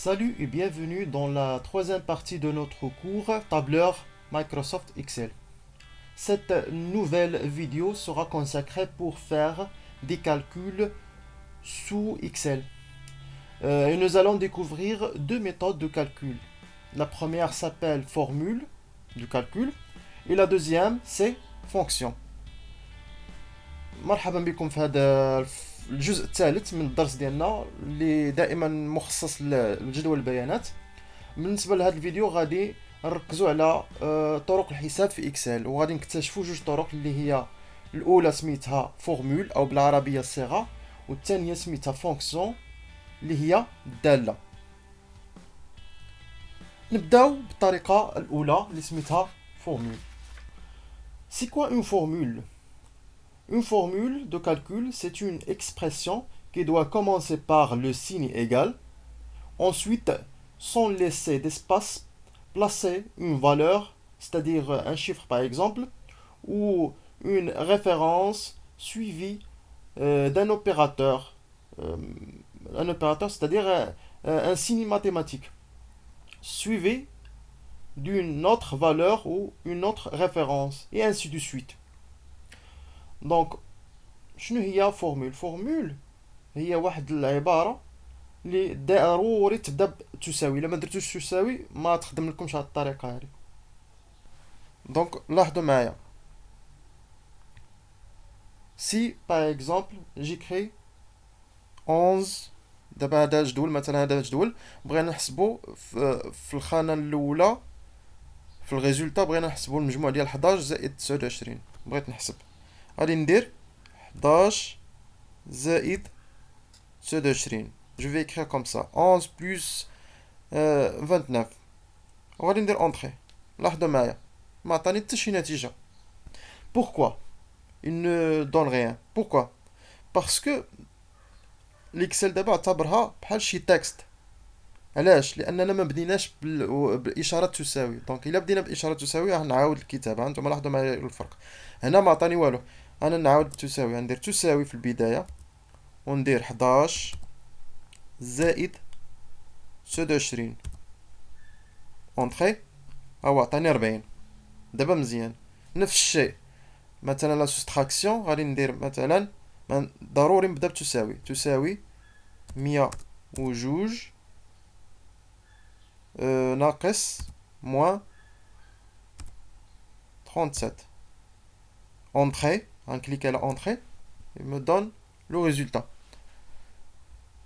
Salut et bienvenue dans la troisième partie de notre cours tableur Microsoft Excel. Cette nouvelle vidéo sera consacrée pour faire des calculs sous Excel. Et nous allons découvrir deux méthodes de calcul. La première s'appelle formule du calcul et la deuxième c'est fonction. مرحبا بكم في هذا الجزء الثالث من الدرس ديالنا اللي دائما مخصص لجدول البيانات. بالنسبه لهذا الفيديو غادي نركزوا على طرق الحساب في اكسل، وغادي نكتشفوا جوج طرق اللي هي الاولى سميتها فورمول او بالعربيه الصيغه، والثانيه سميتها فونكسيون اللي هي الداله. نبداو بالطريقه الاولى اللي سميتها فورمول. سي كوا اون فورمول؟ Une formule de calcul, c'est une expression qui doit commencer par le signe égal. Ensuite, sans laisser d'espace, placer une valeur, c'est-à-dire un chiffre par exemple, ou une référence suivie d'un opérateur. Un opérateur, c'est-à-dire un signe mathématique, suivi d'une autre valeur ou une autre référence, et ainsi de suite. دونك شنو هي فورمول؟ فورمول هي واحد العباره اللي ضروري تبدا بتساوي. الا ما درتوش تساوي ما تخدم لكمش هاد الطريقه هذه. دونك لاحظوا معايا، سي باغ اكزومبل جيكري 11. دابا هذا جدول، مثلا هذا جدول بغينا نحسبو في الخانه الاولى في الريزولتا، بغينا نحسبو المجموع ديال 11 زائد 29. بغيت نحسب، غادي ندير 11 زائد 29. Je vais écrire comme ça 11 plus 29. وغادي ندير اونتري. لاحظوا معايا ما عطاني حتى شي نتيجه. Pourquoi il ne donne rien? Pourquoi? Parce que l'Excel دابا اعتبرها بحال شي تكست. علاش؟ لاننا ما بديناش بالاشاره تساوي. دونك الا بدينا باشاره تساوي راح نعاود الكتابه. انتم لاحظوا معايا الفرق. هنا ما عطاني والو. انا نعاود تساوي، غندير تساوي في البدايه وندير 11 زائد 29 اونطري. هو عطاني 40. دابا مزيان. نفس الشيء مثلا لا سوستراكسيون غادي ندير مثلا ضروري نبدا بتساوي. تساوي 102 ناقص موان 37. Entrée, on clique à l'entrée, il me donne le résultat.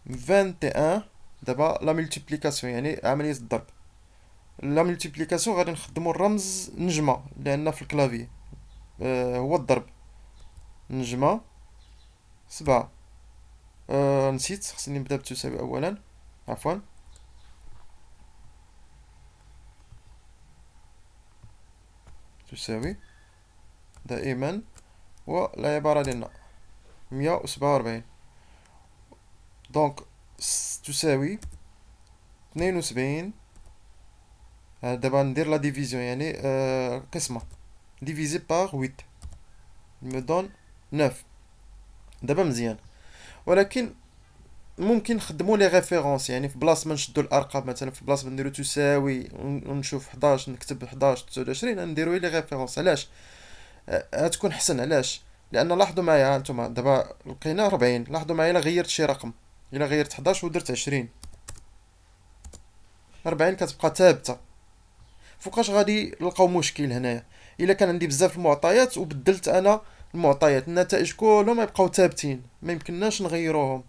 21. d'abord la multiplication يعني عملية الضرب. la multiplication غادي نخدمو الرمز نجمة لأن في الكلافي هو الضرب. نجمة 7. نسيت، خصني نبدا بتساوي أولا، عفوا. تساوي دائما والعبارة ديالنا 147. دونك تساوي 72. دابا ندير لا ديفيزيون يعني قسمة ديفيزي باغ 8 me donne 9. دابا مزيان. ولكن ممكن نخدمو لي ريفيرونس، يعني في بلاصه ما نشدو الارقام، مثلا في بلاصه ما نديرو تساوي ونشوف 11 نكتب 11 29 نديرو لي ريفيرونس. علاش؟ غتكون حسن. علاش؟ لان لاحظوا معايا هانتوما دابا لقينا 40. لاحظوا معايا الا غيرت شي رقم، الا غيرت 11 ودرت 20 40 كتبقى ثابته. فوقاش غادي نلقاو مشكل هنايا؟ الا كان عندي بزاف المعطيات وبدلت انا المعطيات، النتائج كلهم يبقاو ثابتين، ما يمكنناش نغيروهم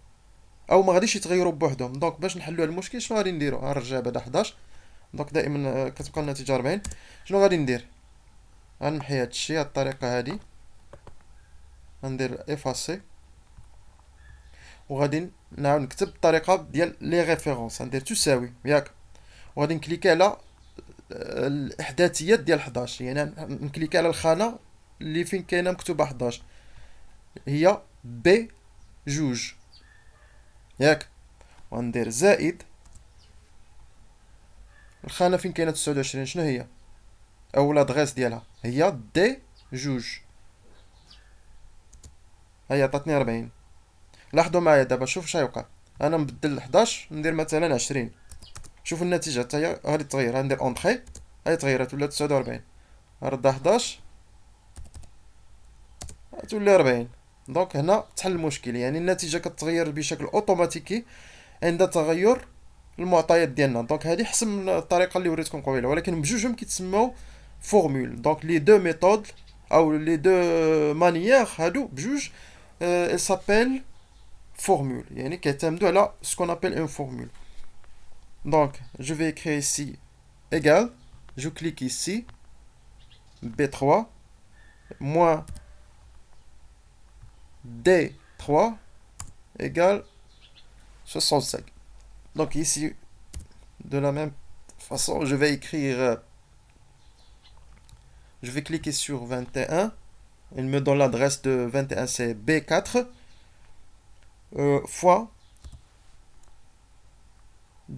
او ما غاديش يتغيروا بوحدهم. دونك باش نحلوا المشكل شنو غادي نديرو؟ غنرجع بعدا 11. دونك دائما كتبقى النتيجه 40. شنو غادي ندير؟ غنمحي هادشي هاد الطريقه هادي، غندير افاسي وغادي نعاود نكتب الطريقه ديال لي ريفيرونس. غندير تساوي ياك، وغادي نكليكي على الاحداثيات ديال 11، يعني نكليكي على الخانه اللي فين كاينه مكتوبه 11 هي بي جوج ياك، وندير زائد الخانه فين كاينه 29 شنو هي؟ او لادغيس ديالها هي دي جوج، هي عطاتني 40. لاحظوا معايا دابا، شوف اش غيوقع. انا نبدل 11 ندير مثلا 20 شوف النتيجة حتى هي غادي تغير. غندير اونطخي، هاي تغيرات ولات 49. غنردها 11 تولي 40. دونك هنا تحل المشكل، يعني النتيجة كتغير بشكل اوتوماتيكي عند تغير المعطيات ديالنا. دونك هذه حسب من الطريقة اللي وريتكم قبيله، ولكن بجوجهم كيتسموا فورمول. دونك لي دو ميثود او لي دو مانيير هادو بجوج ال سابيل formule, يعني كيعتمدوا على ce qu'on appelle une formule. Donc, je vais écrire ici égal, je clique ici, B3 moins D3 égale 65. Donc ici, de la même façon, je vais écrire, je vais cliquer sur 21, il me donne l'adresse de 21, c'est B4 fois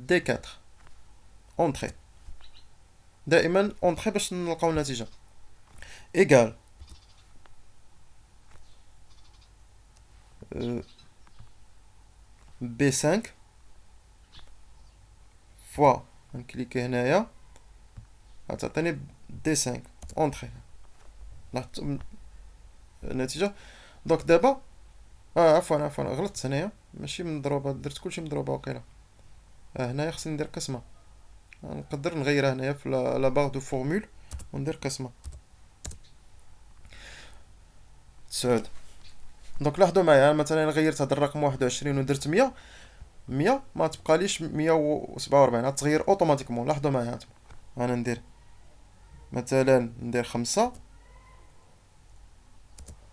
D4 entrée. دائما entrée باش نلقاو النتيجة égal B5 fois نكليكي هنايا غتعطيني D5 entrée النتيجة. دونك دابا عفوا غلطت هنايا، ماشي مضروبة، درت كلشي مضروبة وقيلا. هنايا خصني ندير قسمة، نقدر نغيرها هنايا في لا باغ دو فورمول وندير قسمة 9. دونك لاحظوا معايا مثلا غيرت هذا الرقم 21 ودرت 100 ما تبقاليش 147، غتغير اوتوماتيكمون. لاحظوا معايا انا ندير مثلا ندير 5،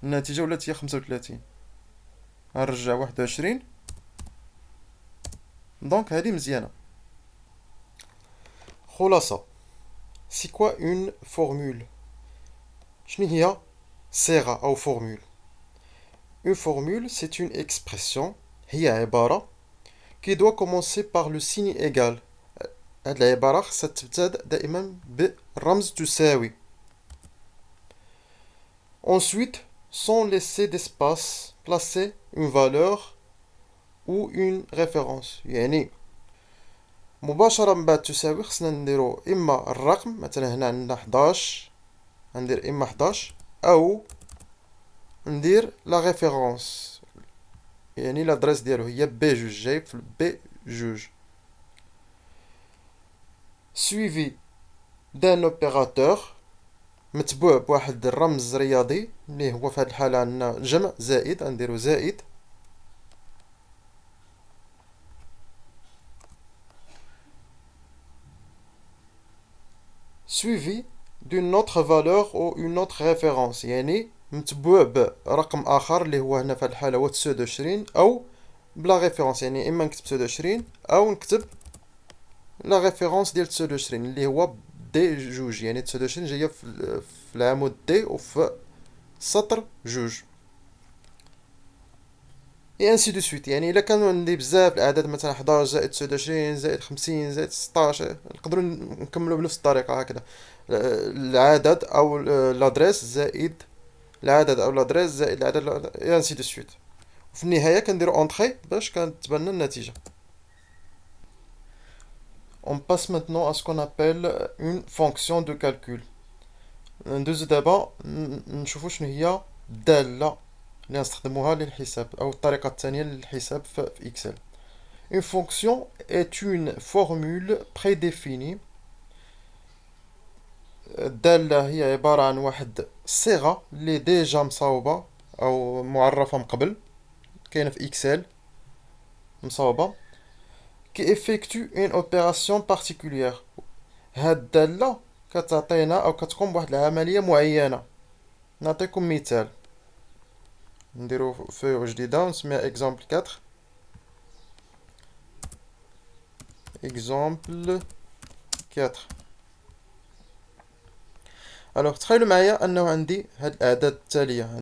النتيجة ولات هي 35. غنرجع 21. دونك هذه مزيانة. خلاصة، سي كوا اون فورمول؟ شنو هي صيغة أو فورمول؟ Une formule, c'est une expression, هي عبارة qui doit commencer par le signe égal. هاد العبارة خصها تبتدأ دائما بالرمز تساوي. Ensuite, sans laisser d'espace, placer une valeur ou une référence. يعني مباشرة من بعد تساوي خصنا نديرو إما الرقم، مثلا هنا عندنا 11، غندير إما 11 أو ندير لا ريفيرونس، يعني لادريس ديالو هي بي جوج، جاي في بي جوج suivi d'un opérateur متبوع بواحد الرمز رياضي اللي هو في هاد الحالة عندنا جمع زائد، غنديرو زائد suivi d'une autre valeur ou une autre référence، يعني متبوع برقم آخر اللي هو هنا في هاد الحالة هو 29 أو بلا ريفيرونس، يعني إما نكتب 29 أو نكتب لا ريفيرونس ديال 29 اللي هو دي جوج، يعني 29 جاية في العمود دي وفي سطر جوج اي انسي دو سويت. يعني الا كانوا عندي بزاف الاعداد، مثلا 11 زائد 29 زائد 50 زائد 16، نقدروا نكملوا بنفس الطريقه هكذا، العدد او لادريس زائد العدد او لادريس زائد العدد اي انسي دو سويت. وفي النهايه كنديروا اونطري باش كتبان لنا النتيجه. On passe maintenant à ce qu'on appelle une fonction de calcul. ندوزو دابا نشوفو شنو هي الدالة اللي نستخدموها للحساب أو الطريقة الثانية للحساب في إكسل. Une fonction est une formule prédéfinie. الدالة هي عبارة عن واحد الصيغة اللي ديجا مصاوبة أو معرفة من قبل، كاينة في إكسل مصاوبة، qui effectue une opération particulière. هاد الدالة كتعطينا أو كتقوم بواحد العملية معينة. نعطيكم مثال، نديرو فيو جديدة ونسميها إكزامبل 4. إكزامبل 4. ألوغ تخيلوا معايا أنه عندي هاد الأعداد التالية.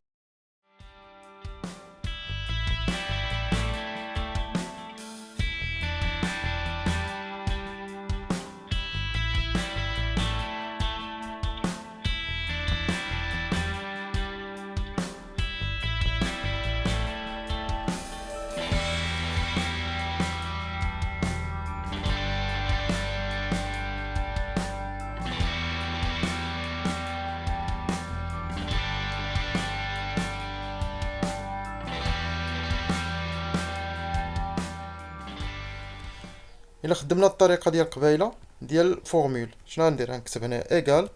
الا خدمنا الطريقه ديال قبيله ديال فورمول، شنو غندير؟ غنكتب هنا ايكال،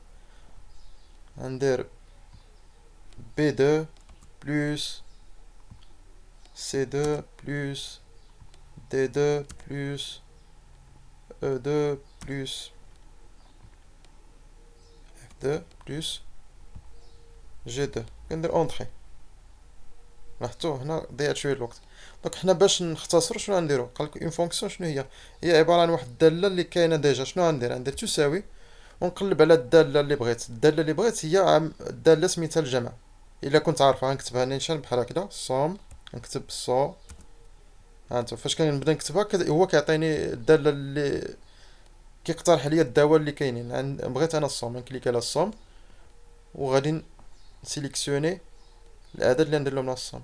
غندير بي دو بلس سي دو بلس دي دو بلس او دو بلس اف دو بلس جي دو. كندير اونطري. لاحظتوا هنا ضيعت شويه الوقت. دونك حنا باش نختصروا شنو غنديرو؟ قالك اون فونكسيون شنو هي؟ هي عباره عن واحد الداله اللي كاينه ديجا. شنو غندير؟ غندير تساوي ونقلب على الداله اللي بغيت. الداله اللي بغيت هي الداله سميتها الجمع. الا كنت عارفها غنكتبها نيشان بحال هكذا صوم، نكتب صو. هانتو فاش كنبدا نكتبها هو كيعطيني الداله اللي كيقترح عليا الدواء اللي كاينين. بغيت انا الصوم، نكليك على الصوم وغادي نسيليكسيوني العدد اللي ندير لهم الصوم.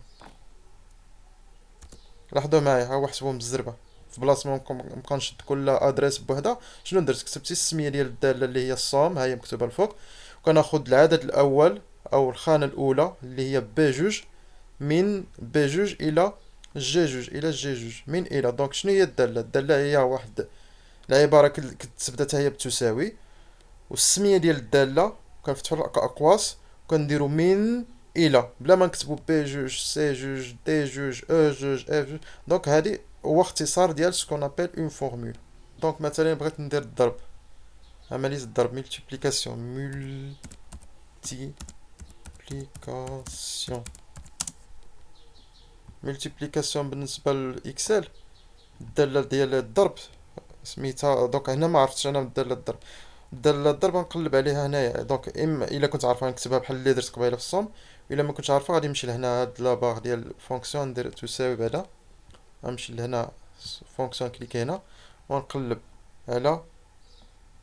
لاحظوا معايا، ها هو حسبهم بالزربه. في بلاصه ما نبقى نشد كل ادريس بوحدها، شنو درت؟ كتبت السميه ديال الداله اللي هي الصوم، ها هي مكتوبه الفوق، وكناخذ العدد الاول او الخانه الاولى اللي هي بي جوج، من بي جوج الى جي جوج، الى جي جوج، من الى. دونك شنو هي الداله؟ الداله هي واحد العباره كتبدا حتى هي بتساوي، والسميه ديال الداله كنفتحوا الاقواس وكنديروا من الى، بلا ما نكتبوا بي جوج سي جوج دي جوج او جوج اف جوج. دونك هادي هو اختصار ديال سكون ابل اون فورمول. دونك مثلا بغيت ندير الضرب، عمليه الضرب ملتيبليكاسيون، ملتيبليكاسيون بالنسبه للاكسل الداله ديال الضرب سميتها. دونك هنا ما عرفتش انا الداله الضرب. الداله الضرب نقلب عليها هنايا. دونك اما الا كنت عارفها نكتبها بحال اللي درت قبيله في الصوم، الا ما كنتش عارفها غادي نمشي لهنا هاد لاباغ ديال فونكسيون ندير تساوي بعدا، غنمشي لهنا فونكسيون كليكي هنا ونقلب على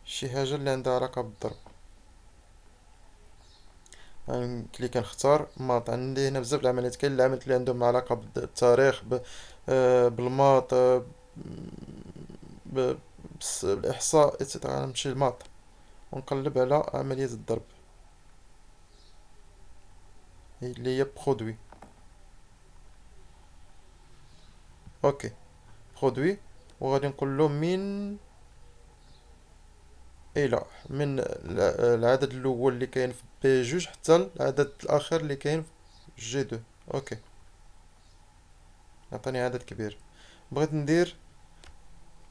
شي حاجه اللي عندها علاقه بالضرب. كليك نختار ماط. عندي هنا بزاف العمليات، كاين العمليات اللي عندهم علاقه بالتاريخ بالماط بالاحصاء ايتترا. غنمشي للماط ونقلب على عمليه الضرب اللي هي برودوي. اوكي برودوي، وغادي نقول له من الى، من العدد الاول اللي كاين في بي جوج حتى العدد الاخر اللي كاين في جي دو. اوكي عطاني عدد كبير. بغيت ندير،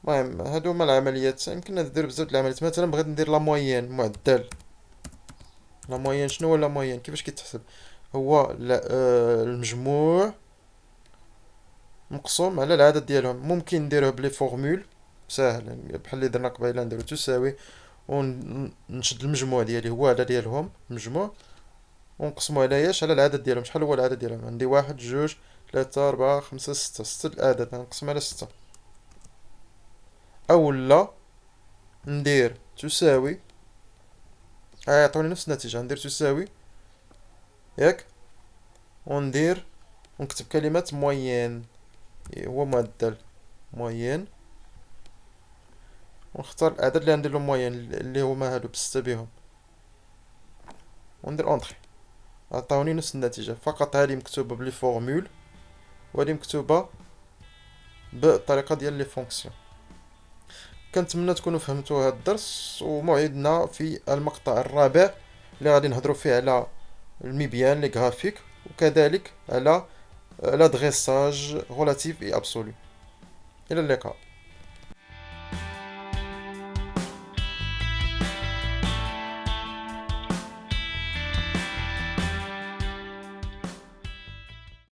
المهم هادو هما العمليات. يمكن ندير بزاف د العمليات. مثلا بغيت ندير لا موين، معدل لا موين. شنو هو لا موين؟ كيفاش كيتحسب؟ هو المجموع مقسوم على العدد ديالهم. ممكن نديروه بلي فورمول ساهل بحال اللي درنا قبيله، نديرو تساوي ونشد المجموع ديالي هو هذا ديالهم المجموع، ونقسمو على ايش؟ على العدد ديالهم. شحال هو العدد ديالهم؟ عندي واحد جوج ثلاثة أربعة خمسة ستة، ستة الأعداد نقسم على ستة. أولا ندير تساوي، يعطوني نفس النتيجة. ندير تساوي ياك، وندير ونكتب كلمة موين، هو معدل موين، ونختار العدد اللي غندير له موين اللي هما هادو بستة بيهم، وندير اونطري. عطاوني نفس النتيجة، فقط هذه مكتوبة بلي فورمول وهذه مكتوبة بالطريقة ديال لي فونكسيون. كنتمنى تكونوا فهمتوا هذا الدرس، وموعدنا في المقطع الرابع اللي غادي نهضروا فيه على المبيان لي غرافيك، وكذلك على l'adressage relatif et absolu. إلى اللقاء.